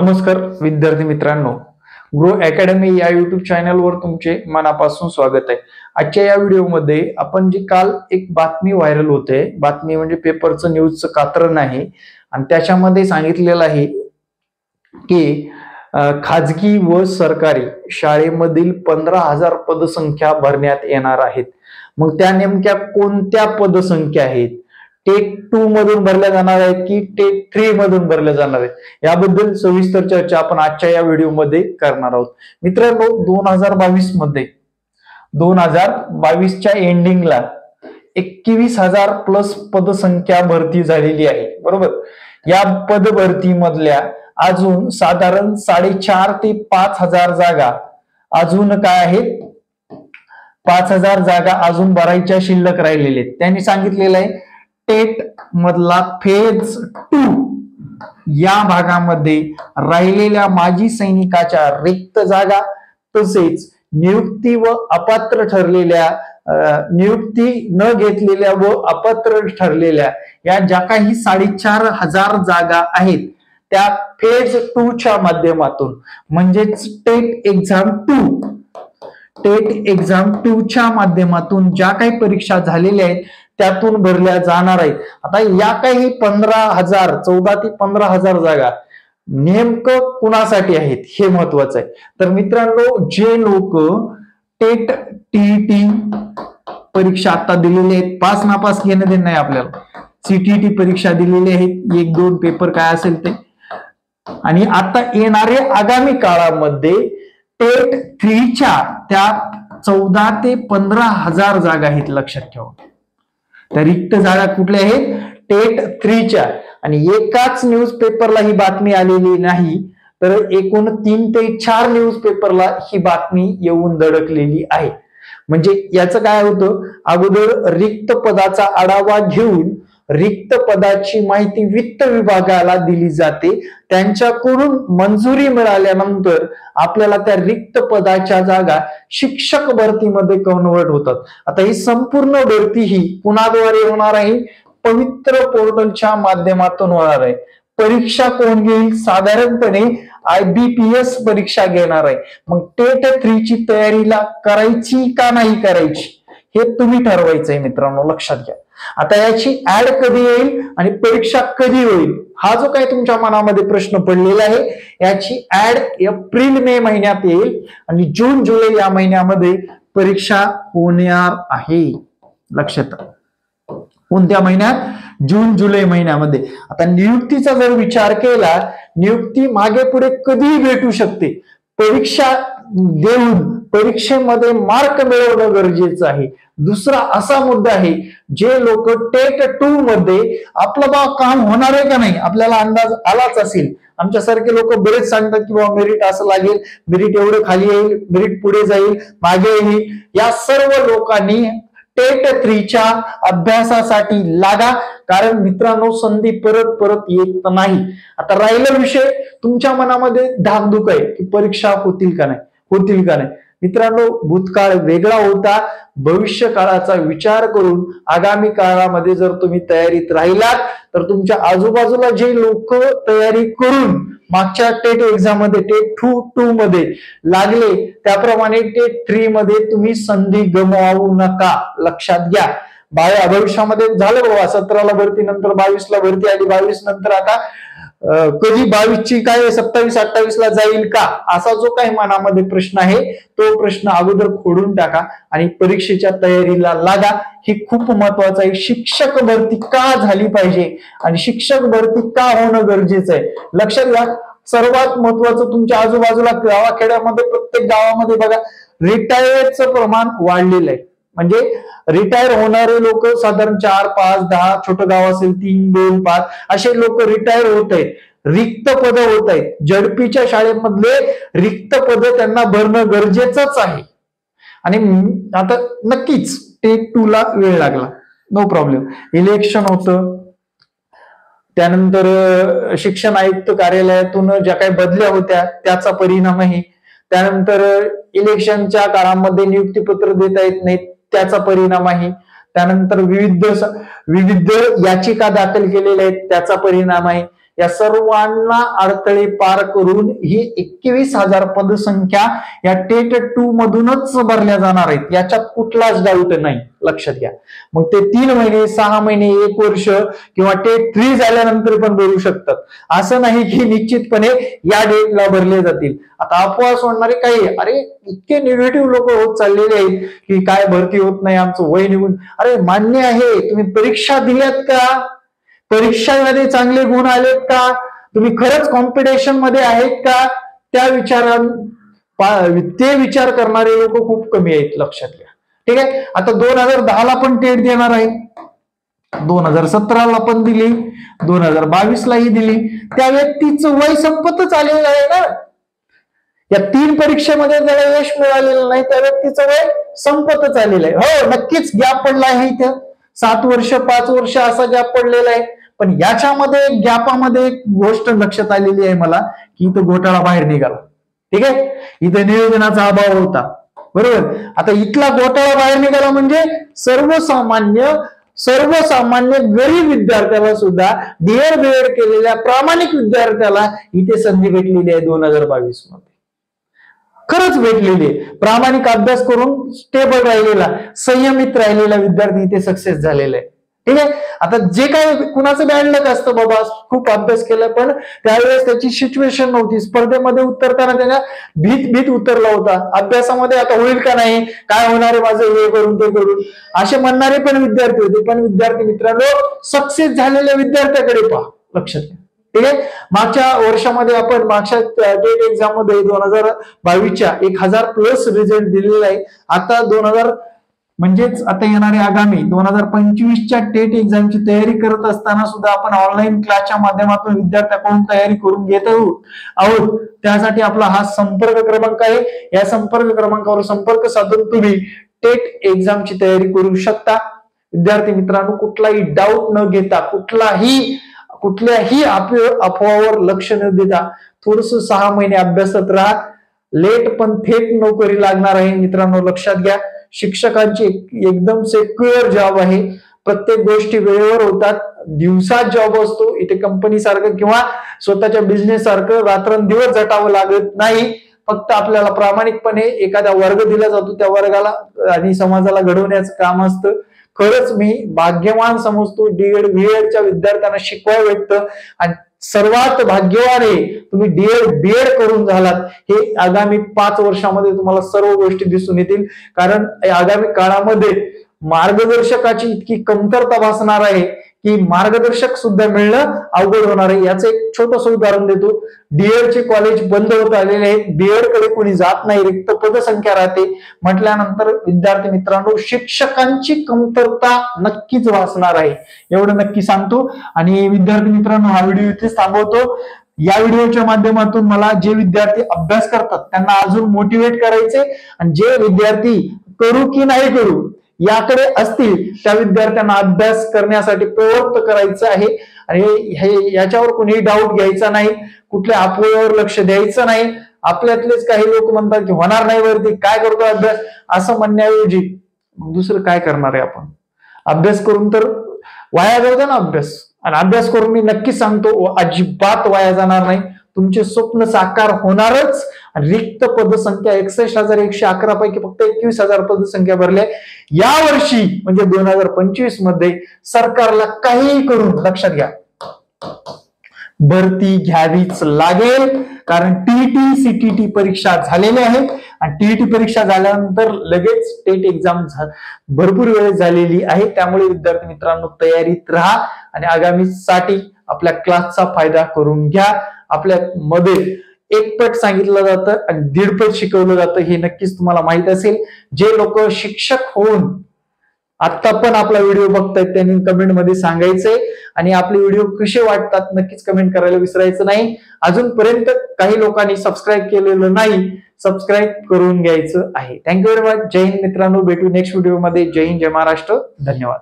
नमस्कार विद्यार्थी मित्रांनो, ग्रो अकॅडमी या युट्यूब चॅनलवर तुमचे मनापासून स्वागत आहे। आजच्या या व्हिडिओमध्ये आपण जी काल एक बातमी व्हायरल होते, बातमी म्हणजे पेपरचं न्यूजचं कात्रण आहे आणि त्याच्यामध्ये सांगितलेलं आहे की खाजगी व सरकारी शाळेमधील 15,000 पदसंख्या भरण्यात येणार आहेत। मग त्या नेमक्या कोणत्या पदसंख्या आहेत? टेट 2 मधून भरल्या जाणार आहेत की टेट 3 मधून भरल्या जाणार आहेत, याबद्दल सविस्तर चर्चा आपण आजच्या या व्हिडिओमध्ये करणार आहोत। मित्रांनो, 2022च्या एंडिंगला 21,000 प्लस पदसंख्या भरती झालेली आहे, बरोबर। या पद भरती मधल्या अजून साधारण 4,500 ते 5,000 जागा अजून काय आहेत, 5,000 जागा अजून भरायच्या शिल्लक राहिलेल्या आहेत। त्यांनी सांगितलेलं आहे टेट मधला फेज 2 या भागामध्ये राहिलेल्या माजी सैनिकाच्या रिक्त जागा तसेच नियुक्ती व अपात्र ठरलेल्या नियुक्ती न घेतलेल्या व अपात्र ठरलेल्या या ज्या काही 4,500 जागा आहेत त्या फेज 2 च्या माध्यमातून म्हणजेच टेट एक्झाम 2 च्या माध्यमातून ज्या काही परीक्षा झालेल्या आहेत त्यातून भरल्या जाणार आहेत। आता या काही 15,000 14 ते 15,000 जागा नेमकं कुणासाठी आहेत हे महत्वाचं आहे। तर मित्रांनो, जे लोक टेट टीईटी परीक्षा आता दिलेली आहेत, पास नापास घेणं देणं नाही आपल्याला, सीटीईटी परीक्षा दिलेली आहेत, 1-2 पेपर काय असेल ते, आणि आता येणाऱ्या आगामी काळामध्ये टेट 3 च्या त्या 14 ते 15,000 जागा आहेत, लक्षात ठेवा। त्या रिक्त जागा कुठल्या आहेत? टेट 3 च्या। आणि एकाच न्यूज पेपरला ही बातमी आलेली नाही, तर एकूण 3 ते 4 न्यूज पेपरला ही बातमी येऊन धडकलेली आहे। म्हणजे याचं काय होतं, अगोदर रिक्त पदाचा आढावा घेऊन रिक्त पदाची माहिती वित्त विभागाला दिली जाते, त्यांच्याकडून मंजुरी मिळाल्यानंतर आपल्याला त्या रिक्त पदाच्या जागा शिक्षक भरतीमध्ये कन्वर्ट होतात। आता ही संपूर्ण भरती ही कुणाद्वारे होणार आहे? पवित्र पोर्टलच्या माध्यमातून होणार आहे। परीक्षा कोण घेईल? साधारणपणे IBPS परीक्षा घेणार आहे। मग टेट 3 ची तयारीला करायची का नाही करायची हे तुम्ही ठरवायचंय मित्रांनो, लक्षात घ्या। आता याची ऍड कधी येईल आणि परीक्षा कधी होईल हा जो काही तुमच्या मनामध्ये प्रश्न पडलेला आहे, याची ऍड एप्रिल-मे महिन्यात येईल आणि जून-जुलै या महिन्यामध्ये परीक्षा होणार आहे, लक्षात। कोणत्या महिन्यात? जून-जुलै महिन्यामध्ये। आता नियुक्तीचा जर विचार केला, नियुक्ती मागे पुढे कधीही भेटू शकते। परीक्षा देऊन परीक्षेमध्ये मार्क मिळवणं गरजेचं आहे। दुसरा असा मुद्दा आहे, जे लोक टेट 2 मध्ये आपलं काम होणार आहे का नाही आपल्याला अंदाज आलाच असेल। आमच्यासारखे लोक बरेच सांगतात की बाबा मेरिट असं लागेल, मेरिट एवढं खाली येईल, मेरिट पुढे जाईल, मागे येईल। या सर्व लोकांनी टेट 3 च्या अभ्यासासाठी लागा, कारण मित्रांनो संधी परत परत येत नाही। आता राहिला विषय तुमच्या मनामध्ये धाकधूक आहे की परीक्षा होतील का नाही। मित्रांनो, भूतकाळ वेगळा होता, भविष्य काळाचा विचार करून आगामी काळामध्ये जर तुम्ही तयारीत राहिलात तर तुमच्या आजूबाजूला जे लोक तयारी करून मागच्या टेट एक्झाम मध्ये टेट 2 मध्ये लागले त्याप्रमाणे टेट 3 मध्ये तुम्ही संधी गमावू नका, लक्षात घ्या। भविष्यामध्ये झालं बाबा, 17ला भरती, नंतर 22ला भरती आली, 22 नंतर आता कधी 22ची काय 27-28ला जाईल का, असा जो काही मनामध्ये प्रश्न आहे तो प्रश्न अगोदर खोडून टाका आणि परीक्षेच्या तयारीला लागा। हे खूप महत्वाचं आहे। शिक्षक भरती का झाली पाहिजे आणि शिक्षक भरती का होणं गरजेचं आहे, लक्षात घ्या। सर्वात महत्वाचं, तुमच्या आजूबाजूला गावाखेड्यामध्ये प्रत्येक गावामध्ये बघा रिटायरचं प्रमाण वाढलेलं आहे। म्हणजे रिटायर होणारे लोक साधारण 4, 5, 10, छोटं गाव असेल 3, 2, 5 असे लोक रिटायर होत आहेत, रिक्त पद होत आहेत। झडपीच्या शाळेमधले रिक्त पद त्यांना भरणं गरजेचंच आहे। आणि आता नक्कीच टेट 2 ला वेळ लागला, नो प्रॉब्लेम। इलेक्शन होतं, त्यानंतर शिक्षण आयुक्त कार्यालयातून ज्या काही बदल्या होत्या त्याचा परिणाम आहे, त्यानंतर इलेक्शनच्या काळामध्ये नियुक्तीपत्र देता येत नाहीत त्याचा परिणाम आहे, त्यानंतर विविध याचिका दाखल केलेल्या आहेत त्याचा परिणाम आहे, या सर्वांना अडथळे पार करून ही 21,000 पदसंख्या या टेट 2 मधूनच भरल्या जाणार आहेत, याच्यात कुठलाच डाऊट नाही, लक्षात घ्या. मग ते 3 महिने 6 महिने 1 वर्ष किंवा टेट 3 झाल्यानंतर पण भरू शकतात. असं नाही की निश्चितपणे या डेटला भरले जातील. आता अफवा सोडणारे काही, अरे इतके निगेटिव्ह लोक होत चाललेले आहेत की काय भरती होत नाही, आमचं वय निघून. अरे मान्य आहे, तुम्ही परीक्षा दिल्यात का? परीक्षामध्ये चांगले गुण आलेत का? तुम्ही खरंच कॉम्पिटिशन मध्ये आहेत का? ते विचार करणारे लोक खूप कमी आहेत, लक्षात घ्या. ठीक आहे. आता 2010 ला पण टेट देणार आहे, 2017 ला पण दिली, 2022 लाही दिली. त्या व्यक्तीचं वय संपतच आलेलं आहे ना. या 3 परीक्षेमध्ये त्याला यश मिळालेलं नाही, त्या व्यक्तीचं वय संपतच आलेलं आहे. हो, नक्कीच गॅप पडला आहे इथं, 7 वर्ष 5 वर्ष असा गॅप पडलेला आहे. पण याच्यामध्ये गॅपामध्ये एक गोष्ट लक्षात आलेली आहे मला, की इथं घोटाळा बाहेर निघाला. ठीक आहे. इथं नियोजनाचा अभाव होता, बरोबर. आता इथला घोटाळा बाहेर निघाला म्हणजे सर्वसामान्य गरीब विद्यार्थ्याला सुद्धा डीएड बीएड केलेल्या प्रामाणिक विद्यार्थ्याला इथे संधी भेटलेली आहे 2022 मध्ये. खरंच भेटलेली आहे. प्रामाणिक अभ्यास करून स्टेबल राहिलेला, संयमित राहिलेला विद्यार्थी इथे सक्सेस झालेला आहे. ठीक आहे. आता जे काही कुणाचं बॅड लक असतं, बाबा खूप अभ्यास केला पण त्यावेळेस त्याची सिच्युएशन नव्हती, स्पर्धेमध्ये उतरताना त्याला भीत उतरला होता, अभ्यासामध्ये आता होईल का नाही, काय होणार आहे माझं, हे करून ते करून, असे म्हणणारे पण विद्यार्थी होते. पण विद्यार्थी मित्रांनो, सक्सेस झालेल्या विद्यार्थ्याकडे पहा, लक्षात घ्या. ठीक आहे. मागच्या वर्षामध्ये आपण मागच्या टेट एक्झाम मध्ये 2022च्या 1000+ रिझल्ट दिलेला आहे. आता म्हणजेच आता येणारे आगामी 2025च्या टेट एक्झामची तयारी करत असताना सुद्धा आपण ऑनलाईन क्लासच्या माध्यमातून विद्यार्थ्याकडून तयारी करून घेत आहोत. त्यासाठी आपला हा संपर्क क्रमांक आहे. या संपर्क क्रमांकावर संपर्क साधून तुम्ही टेट एक्झामची तयारी करू शकता. विद्यार्थी मित्रांनो, कुठलाही डाऊट न घेता, कुठल्याही अफवावर लक्ष न देता थोडस 6 महिने अभ्यासात राहा. लेट पण थेट नोकरी लागणार आहे मित्रांनो, लक्षात घ्या. शिक्षकांची एकदम सेक्युअर जॉब आहे. प्रत्येक गोष्टी वेळेवर होतात. दिवसात जॉब असतो. इथे कंपनी सारखं किंवा स्वतःच्या बिझनेस सारखं रात्रंदिवस झटावं लागत नाही. फक्त आपल्याला प्रामाणिकपणे एखादा वर्ग दिला जातो, त्या वर्गाला आणि समाजाला घडवण्याचं काम असतं. खरंच मी भाग्यवान समजतो डीएड बीएडच्या विद्यार्थ्यांना शिकवायला भेटतं. आणि सर्वात भाग्यवान आहे तुम्ही डीएड बीएड करून झालात. हे आगामी 5 वर्षामध्ये तुम्हाला सर्व गोष्टी दिसून येतील. कारण आगामी काळामध्ये मार्गदर्शकाची इतकी कमतरता भासणार आहे की मार्गदर्शक सुद्धा मिळणं अवघड होणार आहे. याचं एक छोटंसं उदाहरण देतो. डीएडचे कॉलेज बंद होत आलेले आहेत, बीएड कडे कोणी जात नाही, रिक्त पदसंख्या राहते म्हटल्यानंतर विद्यार्थी मित्रांनो, शिक्षकांची कमतरता नक्कीच भासणार आहे, एवढं नक्की सांगतो. आणि विद्यार्थी मित्रांनो, हा व्हिडिओ इथेच थांबवतो. या व्हिडिओच्या माध्यमातून मला जे विद्यार्थी अभ्यास करतात त्यांना अजून मोटिवेट करायचे, आणि जे विद्यार्थी करू की नाही करू याकडे असतील त्या विद्यार्थ्यांना अभ्यास करण्यासाठी प्रवृत्त करायचं आहे. आणि याच्यावर कोणी डाऊट घ्यायचा नाही, कुठल्या अफवेवर लक्ष द्यायचं नाही. आपल्यातलेच काही लोक म्हणतात की होणार नाही वरती, काय करतो अभ्यास, असं म्हणण्याऐवजी दुसरं काय करणार आहे आपण. अभ्यास करून तर वाया जाऊ ना अभ्यास. आणि अभ्यास करून मी नक्की सांगतो अजिबात वाया जाणार नाही. तुमचे स्वप्न साकार होणारच. रिक्त पदसंख्या 61,111 पैकी फक्त 21,000 पदसंख्या भरल्या या वर्षी, म्हणजे 2025 मध्ये. सरकारला काही करून, लक्षात घ्या, भरती घ्यावीच लागेल. कारण टीईटी सीटीटी परीक्षा झालेल्या आहेत, आणि टीईटी परीक्षा झाल्यानंतर लगेच टेट एक्झाम भरपूर वेळ झालेली आहे. त्यामुळे विद्यार्थी मित्रांनो, तयारीत राहा आणि आगामीसाठी आपल्या क्लासचा फायदा करून घ्या. आपल्या मध्ये 1 पट सांगितलं जातं आणि 1.5 पट शिकवलं जातं, हे नक्कीच तुम्हाला माहित असेल. जे लोक शिक्षक होऊन आता पण आपला व्हिडिओ बघतायत त्यांनी कमेंट मध्ये सांगायचंय. आणि आपले व्हिडिओ कसे वाटतात नक्कीच कमेंट करायला विसरायचं नाही. अजूनपर्यंत काही लोकांनी सबस्क्राईब केलेलं नाही, सबस्क्राईब करून घ्यायचं आहे. Thank you very much. जय हिंद मित्रांनो, भेटू नेक्स्ट व्हिडिओ मध्ये. जय हिंद, जय महाराष्ट्र, धन्यवाद.